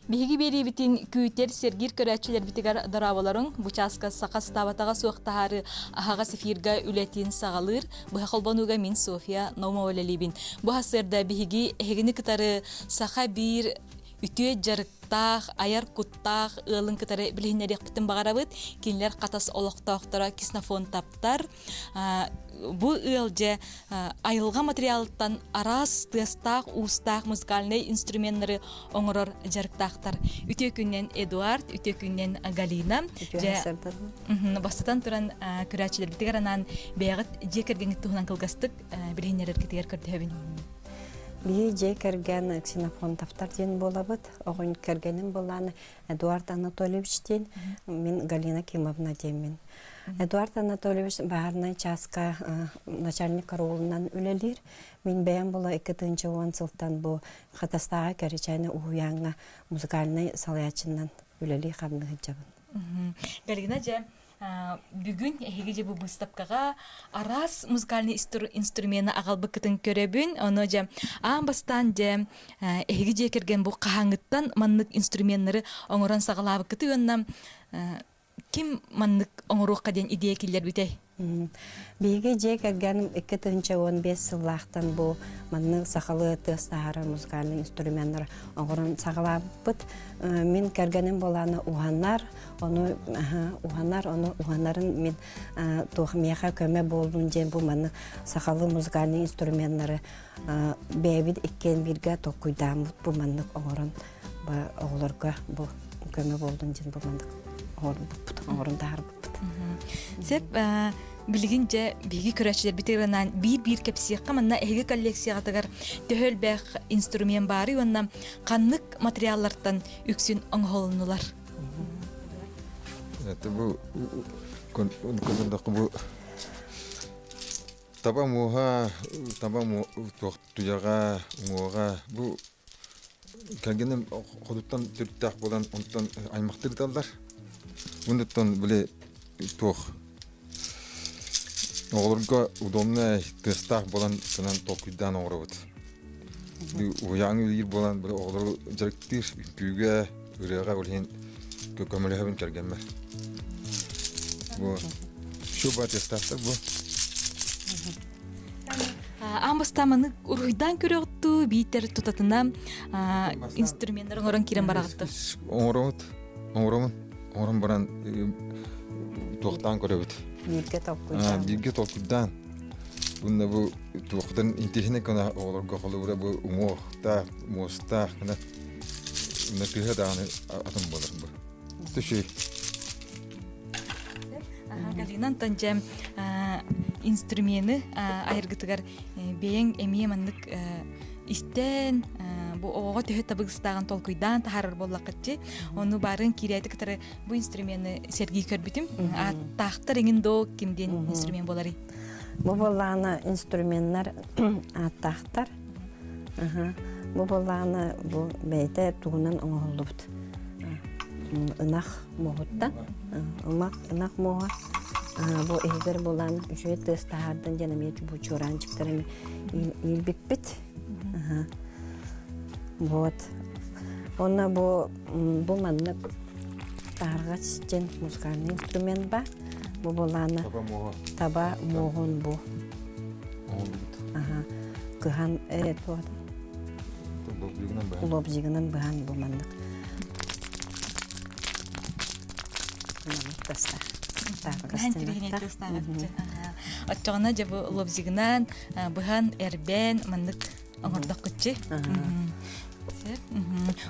Биһиги бери битин күйтер сергир көрәчилер битигар дарабаларын бучаска сакас табатага суактаары ахага сефирга үлетин сагалыр. Бу холбонуга мин София Наумовалалибин. Бу хасырда биһиги эгини кытары саха бир үтүө жарыктах, аяр куттах, ылын кытары билинерек битин багарабыт. Кинлер катас олоктоктора киснофон таптар. Бу ылже айылга материалдан арас, тыстах, устах музыкальный инструменттары оңорор жарыктактар. Үтө күннен Эдуард, үтө күннен Галина. Бастатан туран көрәчилер битигер анан бягыт жекерген туһунан кылгастык билинерер китигер көрдөбүн. Бие же керген ксенофон таптар ден болабыт. Огын кергенин боланы Эдуард Анатольевич ден, мен Галина Кимовна демен. Эдуард Анатольевич баарнай часка начальник караулынан үлелер. Мен бәян бола 2-он сылтан бу хатастага керечайны уянга музыкальный салаячынан үлелер кабыныгы жабын. Галина же бүгүн эхиге бу выставкага арас музыкальный инструмент агалбы кытын көрөбүн. Оно же амбастан же эхиге же керген бу кахаңыттан маннык инструменттары оңорон сагалабы кыты онна ким маннык оңорукка ден идея киллер бүтей? Биге же керген 2-15 сыллахтан бу маннык сахалы тыстары музыкальный инструменттер оңорон сагалабыт. Мен кергенин боланы уханнар, оны уханнарын мен тохмеха көмө болдун же бу маннык сахалы музыкальный инструменттер бебит эккен бирге токуйдам бу маннык оңорон ба оглорга бу көмө болдун же бу маннык оңорон таарбыт. Сеп билигинче биги көрәчилер битегеннән бир кепсиякка манна эге коллекцияга тагар төһөлбәк инструмент бары оннан каннык материаллардан үксүн оңголунулар. Это бу бу табамуга туяга муга бу кергенем кодуттан түрттак болан онтан аймактырдалар. Ундаттан биле тох Олорга удобный тестах болан санан токуйдан оңробут. Бу уяңы ир болан бир олор жарыктыр күйгө үрөга олен көкөмөлөбүн кергенмер. Бу шуба тестахтар бу. Амбастаманы уруйдан көрөктү битер тутатына инструменттер оңорон кирен барагытты. Оңорон баран тоқтан көрөбүт. Бирге толкуйдан. Бунда бу тоқтан интернет кана олорго колура бу умоохта, моста кана натыга даны атым болор бу. Төшөй. Галинан танча инструменты айыргытыгар бең эмие мандык истен бу ого төһөт табыгыстаган толкуйдан тахарыр боллакытчы. Ону барын кирәйти кытары бу инструментны Сергей көрбүтүм. Тахтар эңиндо кимден инструмент болары? Бу боланы инструменттер аттахтар. Бу боланы бу бейте тугунан оңолдубут. Инах могутта. Инах мога. Бу эгер болан үчөй тыстаардан жана мечи бу чоранчыктары илбиппит. Вот. Онна бу маннык таргач жен музыкальный инструмент ба. Бу боланы таба могон бу. Кыхан туат. Лобжигынан бахан бу маннык. Таста. Оттогона же бу лобзигынан бахан эрбен маннык оңордокчы.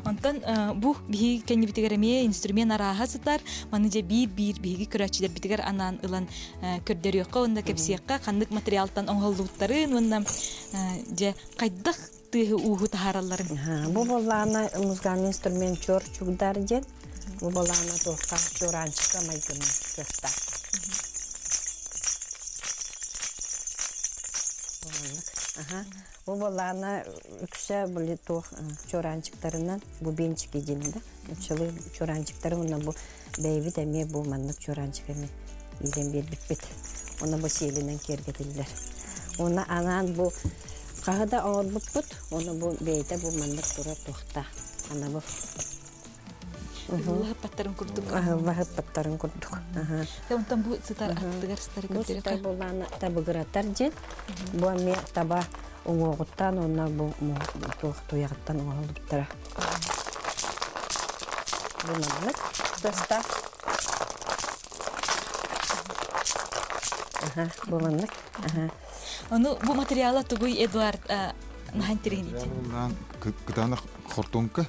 Онтон бу биги кенни битигереме инструмент арахасытар маны же бир биги көрөчүлөр битигер анан ылан көрдөрөккө онда кепсиякка кандык материалдан оңголдуктарын онда же кайдак тыгы угу тахаралларын. Бу болланы музыкальный инструмент чорчугдар же бу болланы тохта чоранчыка майгын көста. Бу боланы үксө бүле тох чоранчыктарынан бу бенчикке денде. Үчөлү чоранчыктары ондан бу бейбит эме бу маннык чоранчык эме илен бербит. Оны бу селенен кергетилдер. Оны анан бу кагыда оңорбут, оны бу бейте бу маннык тура тохта. Ана бу Ыллах паттарын курдук. Ахыллахыт баттарын курдук. Онтан бу сытар аттыгар стары Бу көтөрөк. сыта болланы табыгыратар жет. Бу ме таба оңоғыттан, онна бу туяғыттан оңоғылыптара. Бу манлык тыста. Бу манлык. Ону бу материала тугуй Эдуард нахан тиргенити. Bundan gıdanık hortonka.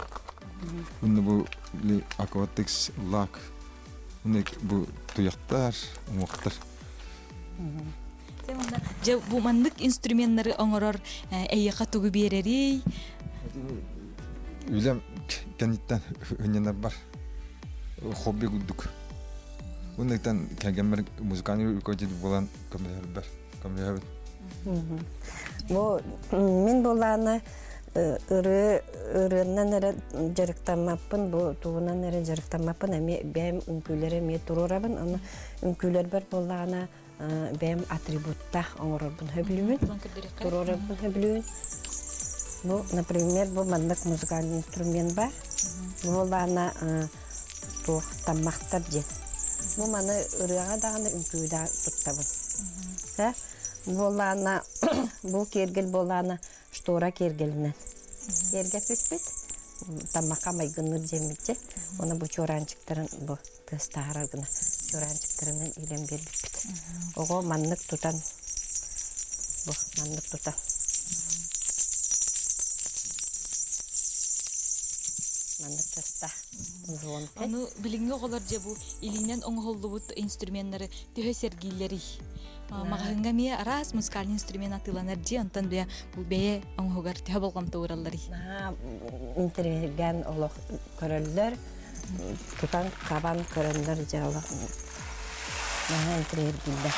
Bunu bu aquatics lak. Bunu bu tuyaktar, muhtar. Же бу мандык инструменттары оңорор эйяка тугу берери. Ülem kenditten hünyener var. Hobi güldük. Bundan kendiler müzikani ülkeci bulan kamera var. Kamera var. Бу мен боланы ырынан эре жарыктамаппын, бу туунан эре жарыктамаппын, эми бэм үңкүлөрү ме турурабын, аны үңкүлөр бар боланы бэм атрибутта оңорорбун хөбүлүбүн, турурабын хөбүлүбүн. Бу, например, бу мандык музыкальный инструмент бар. Бу боланы туох таммактар жен. Бу маны ырыга даганы үңкүдө туттабын. Болана бу кергел болана штора кергелинен. Кергет бит. Тамака майгыныр жемиче. Оны бу чоранчыктарын бу тыстарагына чоранчыктарынан илем бербит. Ого маннык тутан. Бу маннык тутан. Маннык таста. Ону билинге оголор же бу илинен оңголлубут инструменттары төһө сергилери. Магынга ми арас музыкальный инструмент атыланар же онтан бия бу бее оңгогар төһө болгом тоураллары. Интерген олох көрөллөр тутан кабан көрөллөр жала. Интерьер билде.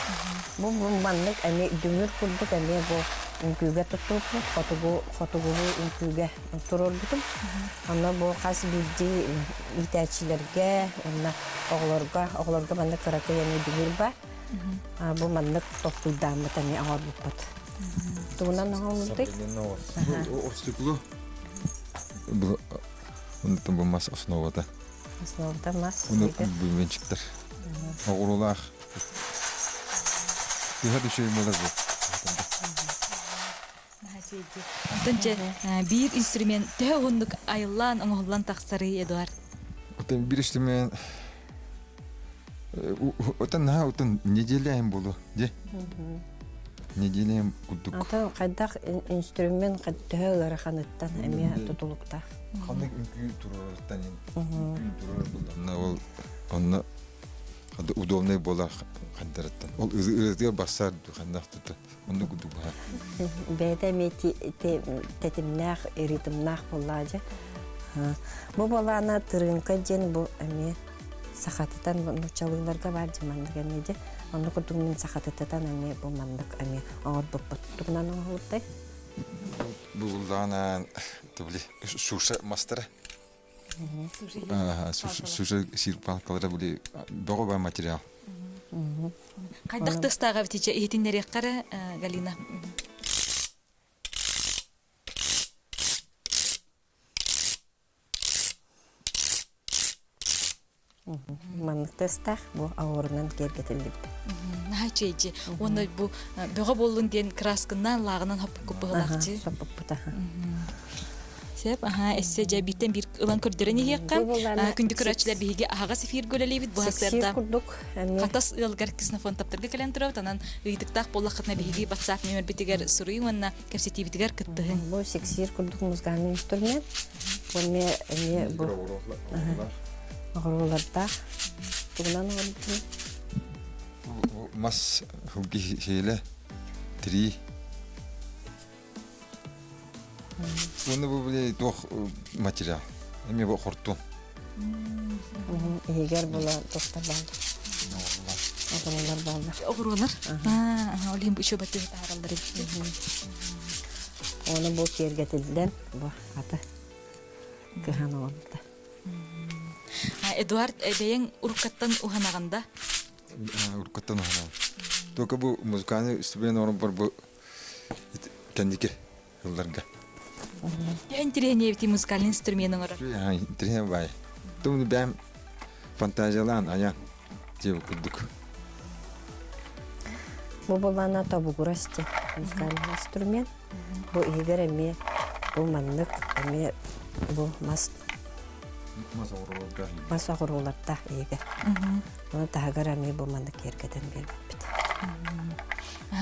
Бу маннык эми дүмүр курдук эми бу үңкүгө туттуп, фотогу үңкүгө турурдум. Аны бу кас билди итачилерге, онна оглорго манда каракы эми дүмүр бар. Бу маннык токтуйдан мытами агар бупат. Туунан агылдык. О стекло. Bu unuttum bu mas основада. Основада мас. Bunu bilmençikler. Ağırlar. Bir hadi şey molar bu. Онтан бир инструмент төһө оннук айыллан оңголлан таксары Эдуард. Otan bir instrument. Otan ha otan nedeleyim bulu. De. Неделем кудук. Ата кайдак инструмент кайдагы ханаттан эмия тутулукта. Ханнык үңкү туруртан ин. Үңкү турур булганда ол онна хады удобный болар кандыраттан. Ол ызы басар хандактыты. Онда кудук бар. Бэдэ мети тетимнах ритмнах боллажа. Бу балана тырынка жен бу эми сахатытан нучалыйларга бар жамандык эмеде. Аны кудумун сахатытан эми бу мандык эми агыр буппут тугунан агылды. Булдана тубли суша мастера. Суша сирпалкалары були богоба материал. Кайдак тыстага битиче этиннери кара Галина. Мандык тестах бу агырынан кергетилди. Нахачеji. Оны бу бого болдун ден краскынан лагынан хапып купыгылакчы. Саппыта. Сеп, эссе жабиттен бир ылан көрдөрөн ийеккан. Күндү көрөчүлөр биге ага сефир гөлелебит бу хасырда. Катас ылгар киснафон таптырга келен турат, анан ыйдыктак боллакытна биге WhatsApp номер битигер сурый, онна кепсети битигер кыттыгын. Бу сексир курдук музыкальный инструмент. Бу не бу агырларда тугунан агылды. Mas hugi şeyle tri. Bunu bu bile doğ materyal. Emi bu hortum. Егер була тохта балды. Агырлар балды. Огурлар. Олим бу шөбөтө таралдыр. Оны бу кергетилден бу аты. Кыхан олды. Эдуард бейен уруккаттан уханаганда. Уруккаттан уханаганда. Только bu музыканы инструмент орын бар bu кендике yıllarga. Интереснее бити музыкальный инструментің ора. Интереснее бай. Тумны бәм фантазиялан аян деп күддүк. Бу болана табугурасты музыкальный инструмент. Бу игер эме, бу маннык эме, бу маса горуларда игер. Аны тагар эме бу маннык эргеден бербит.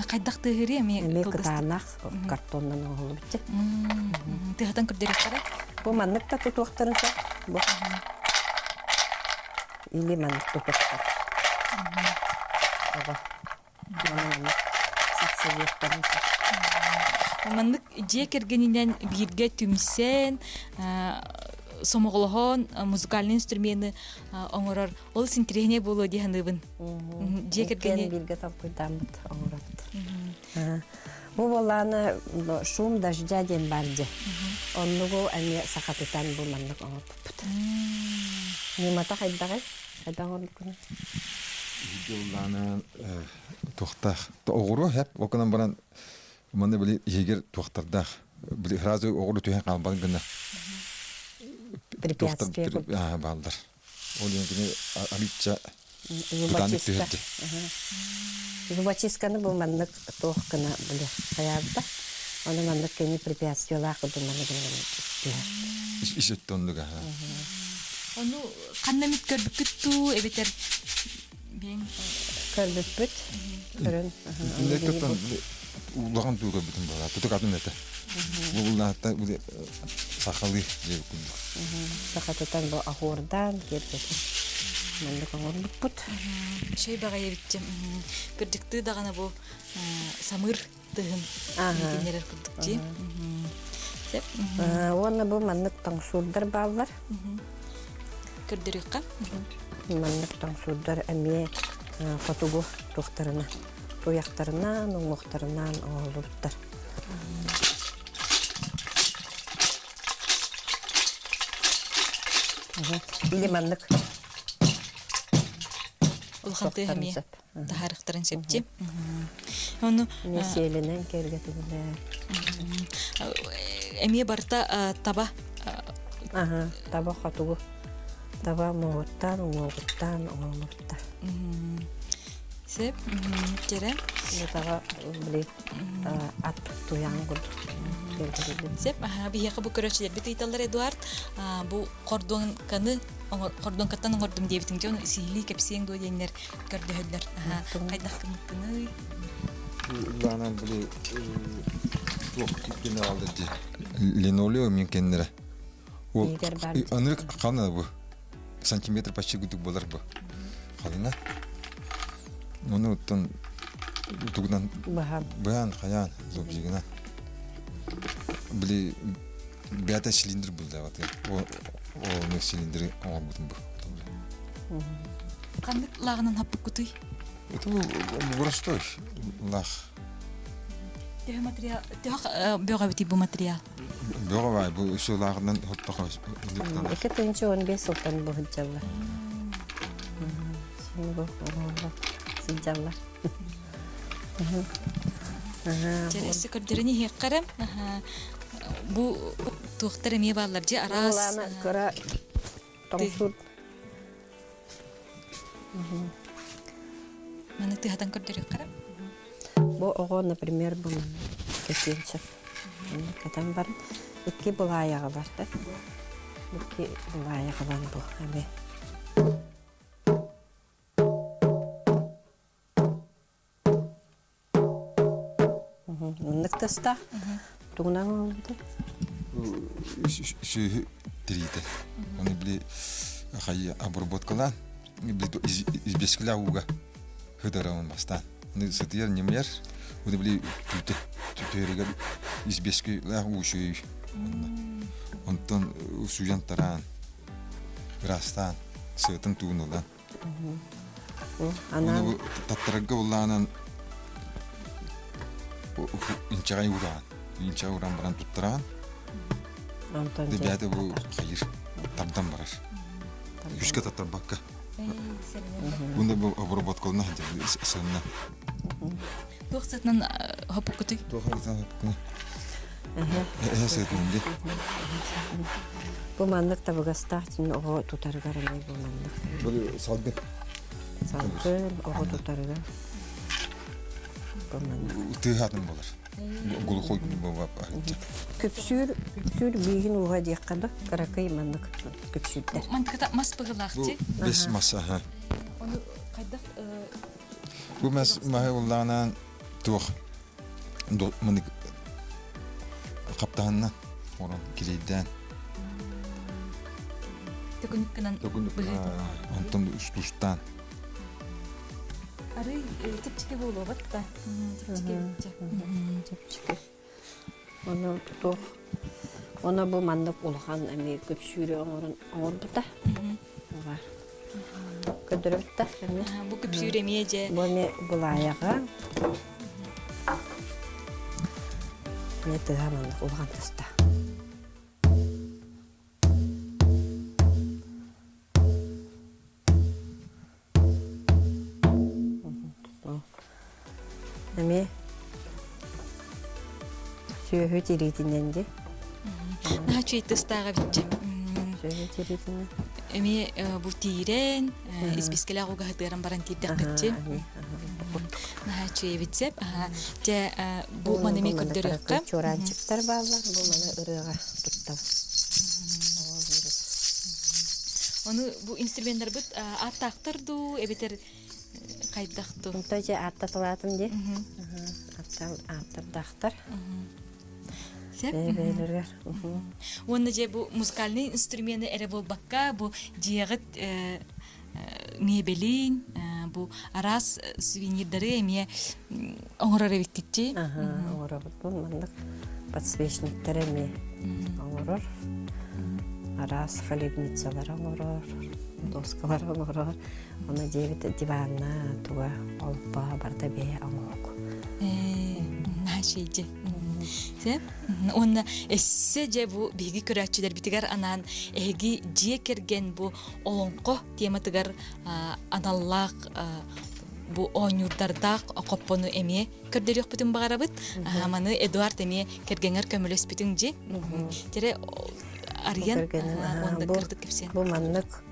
Кайдак тыгыры эми Эме кытанак картоннан олу битти. тыгатан көрдөрөк кара. Бу маннык та тутуктарынса. Бу. Или маннык тутуктар. Ага. Маннык же кергенинен бирге түмсен сомоголохон музыкальный инструменты оңорор ол синтирехне болу диханыбын. Же кергени бирге тапкыдамыт оңорот. Бу боланы шум дождя ден барды. Оннугу эми сакатытан бу маннык оңорот. Немата хайдагай? Хайдаган күнү. Yollarına toxtaq. Oğru hep okunan baran manda bile yeger toxtardaq. Bile razı oğru tühen qalban günü. Препятствие. Baldır. Oluyor ki alitça butanık tühedi. Зубочистканы бу маннык тоохкана биле хаябда. Аны маннык кени препятствиялар кыдыманы биле. İşit tonluga. Onu каннамит көрбүктү эбетер бен Көрбүппүт. Көрөн. Ne tutan ulağan tuğra bütün bala. Tutuk adın ete. Bu ulağatta bu sakalı diye kunduk. Сакатытан бу ахордан кирдет. Маннык оңорбуппут. şey bagay ebitчем. Көрдүктү дагана бу самыр тыгын. Нерер көрдүкчи. Деп. Оны бу маннык таңсурдар баллар. Көрдөрөккө. Маннык таңсурдар эме фотогу тохтарына. Туяктарынан, оңоктарынан оолуптар. Били маннык. Улхан тыгыми. Тахарыктарын сепчи. Onu Меселенен кергетиле. эмие барта таба Таба хатугу. Таба моғыттан, оңоғыттан, оңоғыттар. сеп жере Таба били ат туян гуд. сеп бияка бу көрөчүлөр бит италар Эдуард бу кордон каны кордон каттан оңордум дебитин жон сихили кепсең до денер көрдөһөллөр кайдак кымыктыны Ulağanan bile çok gene aldı diye. Linoleum mümkünlere. O anırık kalmadı bu. Santimetre paçı güdük bolar bu. Kalına. Onu utun tuğdan bayan kayan zobjigina. Bile bir silindir buldu zaten. O ne silindiri ama bu. кандык лагынан хаппык кутуй Это простой лах. Тэх материал тэх бёга бити бу материал Бёга бу шулардан хоттохос. Эки тынчы 15 сылтан бу хыджалар. Син бу оңорлар. Сыджалар. Тересе көрдөрүнү хеккарам бу тухтар эме баллар же арас Улана кыра таңсуд. маны тыгатан көрдөрүк карам Бу ого, например, бу кетенче. Катан бар. Икки булаяга бар. Икки булаяга бар бу. Абе. Ныктаста. Тугунан олду. Şu diride. Onu bile hayır обработкалан. Bile избескля уга. Хыдаравын бастан. Ну сатир немер. Onu bile tütüreге избескля ушуй. Ondan suyan taran. Rastan. Sırtın tuğunulan. Ana Onu tattırıgı ullanan inçay uğran. İnçay uğran baran tutturan. Антон. Debiyade bu hayır. Tardan barar. Yüzge tattar bakka. Bunda bu обработкалына сынна. Тохсатнан хаппык кутуй Тоқырдан хапкына. Сетнинде. Бу маннык табыгастах тин ого тутаргарымай бу маннык. Бұл салгын. Салкын ого тутарга. Бу маннык. Тыгатын болар. Глухой баба. Көпсүр бигин уга дияққанда каракай маннык көпсүрдер. Мантыката мас пыгылакчы. Бес маса, ха. Оны кайдак Бұл мәс махай оллағынан туық. Мұны қаптағаннан, орын келейден. төкүнүккенен Антон үш-тұштан. ары типчике болу батта. Тепчике. Оны тух. Оны бу маннык улхан эми көпсүрү оңор бута. Бар. Көдөрөттә эми. Бу күпсүремие же. Бу не булаяга. Не тыгаман улхан таста. Эми сүйөһү тиритиненди. Наха чуйттыстага битчем. Сүйөһү тиритинен. Эми бу тирен испискеле агуга хатыран баран тирдек битчем. Наха чуй битсеп. Же бу манеми көддөрөккө. Чоранчыктар баалар, бу мана ырыга туттап. Оны бу инструменттер бит аттактырду, эбетер кайдакту. Онта же аттатылатым де. Аттардактар. Сеп. Бейлерге. Оны же бу музыкальный инструменты эре болбакка, бу жиягыт мебелин, бу арас сувенирдары эме оңорор эбиттичи. Оңорор бул мандык подсвечниктер эме оңорор. Арас хлебницалар оңорор, доскалар оңорор. Оны дебит диванна туга олпа барда бе оңорок. Нашейже. Сеп. Оны эссе же бу биги көрәчилер битигер анан эги жие керген бу олонко тематыгар аналлак бу оңюрдардак окоппону эме көрдөрөк бүтүн багарабыт. Маны Эдуард эме кергеңер көмөлөс бүтүн же. Тере Ариан онда кырдык кепсе. Бу маннык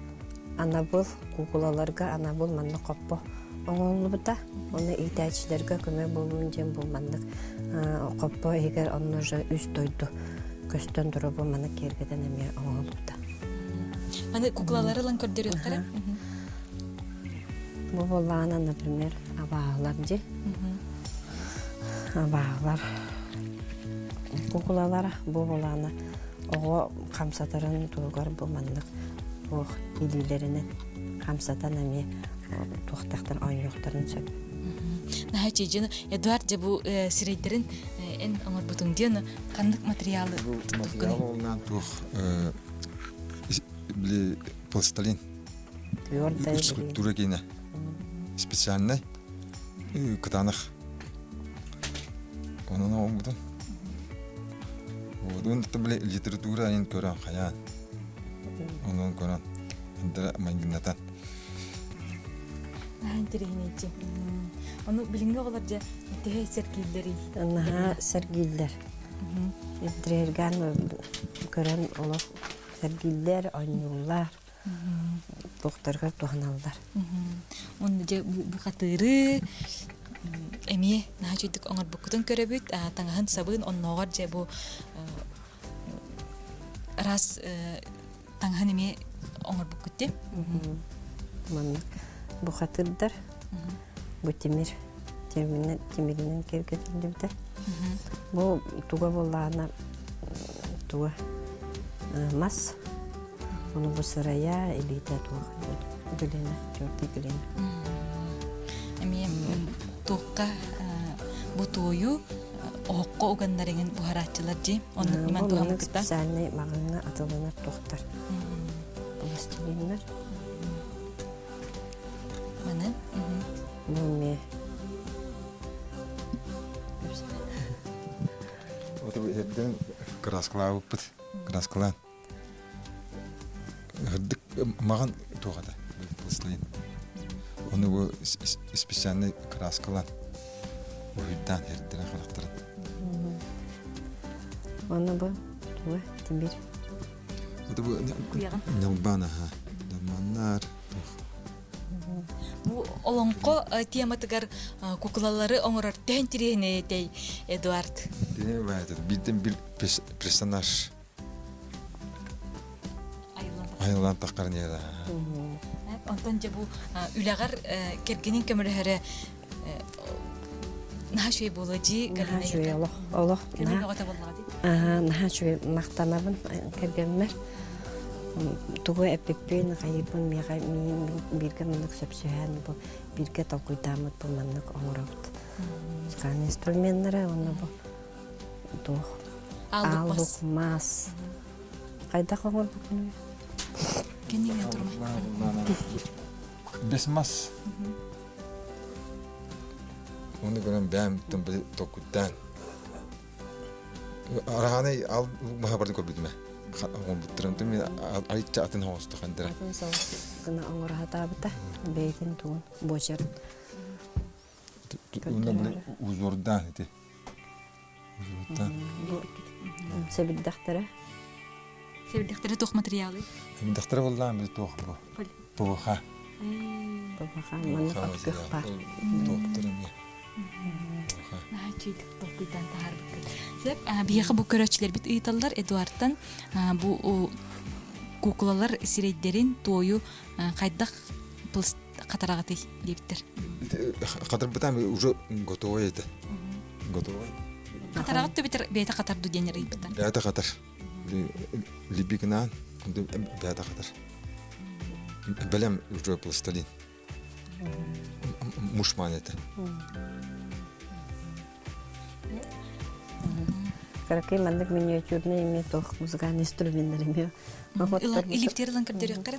анабыл кукулаларга анабыл маннык коппо оңолу бута. Оны итәчләргә көмө булуын жем бу маннык коппо эгер онны же үз тойду көстөн туру бу маннык кергеден эме оңолу бута. Аны куклалары лан көрдөрөк кара. Бу боллана, например, абаалар же. Абаалар кукулалар бу боллана ого камсатарын тугар бу маннык ох илилеринен камсатан эме тохтактан ойноктарын сөп. Наха чейжен Эдуард же бу сирейдерин эн оңор бутун дияны кандык материалы. Бұл материал олынан тух били пластилин. Твердая Скульптура кейіне. Специальный кытанық. Онын оң бұтын. Оны біле литература ен көрін қаян. Онын көрін. Әндері маңгинатан. Интерегенечи. Оны билинге олар же тээ сергилдери. Наха сергилдер. Эдрерган көрөн олар сергилдер, ойнулар. Тохтарга туханалдар. Оны же бу катыры эми наха чуйдык оңор букутун көрөбүт, таңаһын сабын онногор же бу раз таңаһын эми оңор букутте. Ман бу хатырдар. Бу темиринен кергетилди. Бу туга боллана туга мас. Onu bu sıraya elite tuğ gülene, çortu gülene. Эми тоққа бу тою оққа угандарыңын бухаратчылар же. Оны иман туғамыкта. Специальный мағыңа атылынар тоқтар. Пластилинler. Маны? Муми. Вот это краскалау пыт, краскалан. Гырдык маған туғада пластилин. Оны бұл специальный краскалан. Уйдан ердері қарақтырын. Оны бұл туға темір. Это bu Куяган. нелбана ха. Даманнар. Бу олонко тематыгар куклалары оңорор тен тирехне этей Эдуард. Дене var это birden bir персонаж. Айылан таққан еді. Онтон же бу үлягар кергенин көмөрөһөрө наха шуй болажи Наха шуй олох. Наха шуй мақтанабын кергенмер. Тугу эппеппен кайыпын мега мен бирге мындык сөпсөһөн бу бирге толкуйдамыт бу мындык оңоробут. Скан инструменттары оны бу тух. Алдык мас. Кайда коңор бу? Кенеме турма. Бесмас. Оны көрөм бәм тымбы токуттан. Араханы ал махабарды көрбүдүм. Он буттырынды мен айтча атын хоосту кандыра. Атын соус гына оңорхатабыта бейгин туун бочарын. Уна биле узордан эти. Узордан. Себиддактара. Себдехтере тох материалы. Мен дактар боллам бил тох бу. Бубаха. Бабаха маннык аккыхпа. Докторын. Чийдик толкуйдан таарбыт. Сеп бияха бу көрөчүлөр бит ыйталлар Эдуардтан бу куклалар сирейдерин тою кайдак катарагаты дептер. Кадыр бутам уже готово это. Готово. Катарагат төбетер бейта катарду денер ыйбыттар. Бәдә катар. Либигнан, бәдә катар. Белем уже пластилин. Мушман это. Каракай мандык миниатюрный име тох музыкальный инструменттер име. Илиптерлен кирдерек кара.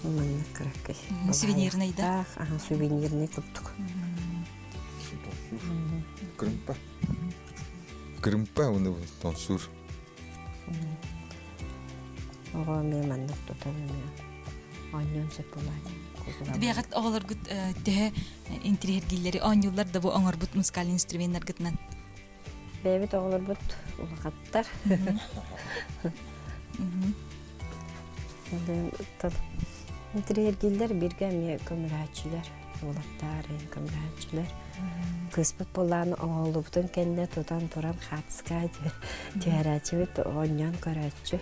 Мандык каракай. Сувенирный, да? Ага, сувенирный куттук. Крымпа. Крымпа уны тонсур. Ого мен мандык тутам. Аньон сепулай. Бягат оголор гыт те интерьергиллери аньюлар да бу оңор бут музыкаль инструменттер гытнан. Бебит оголор бут улакаттар. Интерьергиллер бирге ме көмүрачылар, улаттар, көмүрачылар. Кыспыт болланы оголубутун кенде тутан туран хатска дээрачыбыт оньон көрөчү.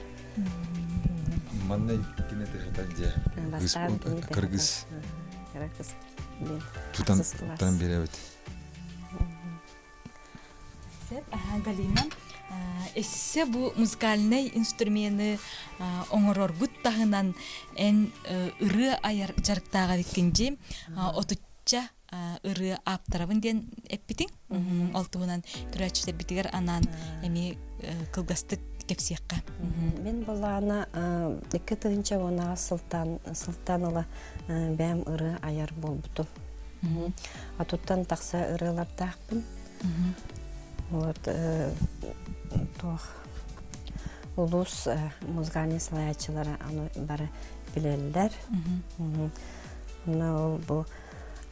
Маннай кинете хатанже. Кыргыз. Кыргыз. Тутан беребит. Сеп Галина эссе бу музыкальный инструменты оңорор гут тагынан эн ыры аяр жарыктага викинжи отучча ыры аптарабын ден эппитин алтыбынан күрөчүлөр битигер анан эми кылгастык кепсиякка. Мен баланы 2-нчы онага сылтаныла бәм ыры аяр болбутум. Атуттан такса ырылар тахпын. Вот тох улус музыкальный слаячылары аны бары билелер. Аны бу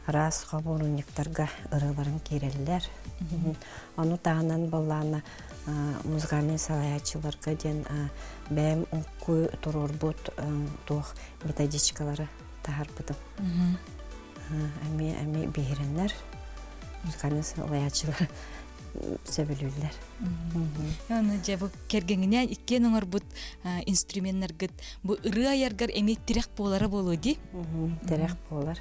раз кабулунниктарга ырыларын киреллер. Аны тагынан баланы музыкальный слаячыларга ден бәм укку турурбут тох методичкалары тахарбытым. Ами биреннер музыкальный слаячылар сөбүлүлөр. Аны жабы кергеңине иккен оңор бут инструменттер гыт бу ыры аяргар эми тирек болары болуди. Тирек болар.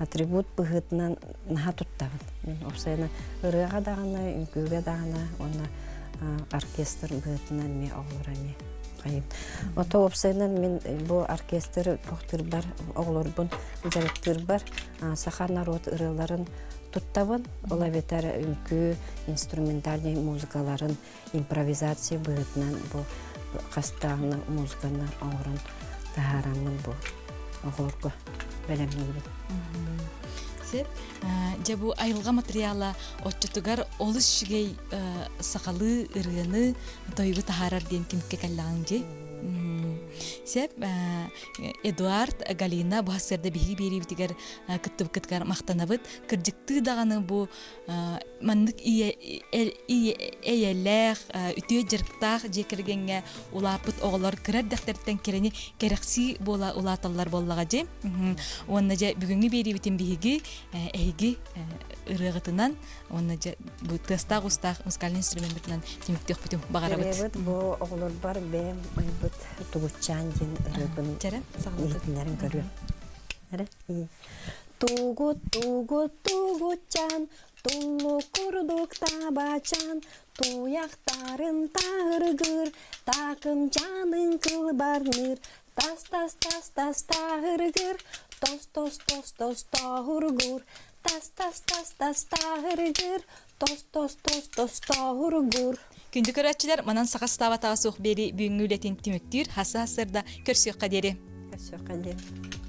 Атрибут быгытынан наха туттабын. Мен опсайна ырыга дагана, үnkүүгө дагана, оны оркестр быгытынан ме оглорами кайып. Ото опсайнан мен бу оркестр тохтурдар оглорбун, жарыктыр бар, саха народ ырыларын туттабын, ола бетер үnkүү инструментальный музыкаларын импровизация быгытынан бу кастагына музыканы оңорон тахарамын бу оглорго белемин. Сеп жабу айылга материала отчутугар олус шигей сакалы ырыны тойгу тахарар ден кимке каллаганжы. Сеп Эдуард Галина бу хассерда биһиги бери битигер кыттып кыткар мактанабыт. Кырдыкты даганы бу мандык иеллэх үтүө жырктах жекергенге улапыт оголор кырар дахтертен керени керекси бола улаталлар боллага же. Онна же бүгүнгү бери битин биһиги эйги ырыгытынан онна же бу тестаг устах музыкальный инструментынан тимиктек бүтүн багарабыт. Бу оголор бар бе майбыт тугучан дин ырыбын. Жара сагалык. Нерин көрү. Тугучан туллу курдук табачан туяктарын тагыргыр такым жанын кылбарныр тас тагыргыр тос тагыргыр тас тагыргыр тос тагыргыр. Күндү көрәтчилер манан сагас табатага сук бери бүгүнгү үлетин тимиктир хаса хасырда көрсөк кадери. Köszönöm.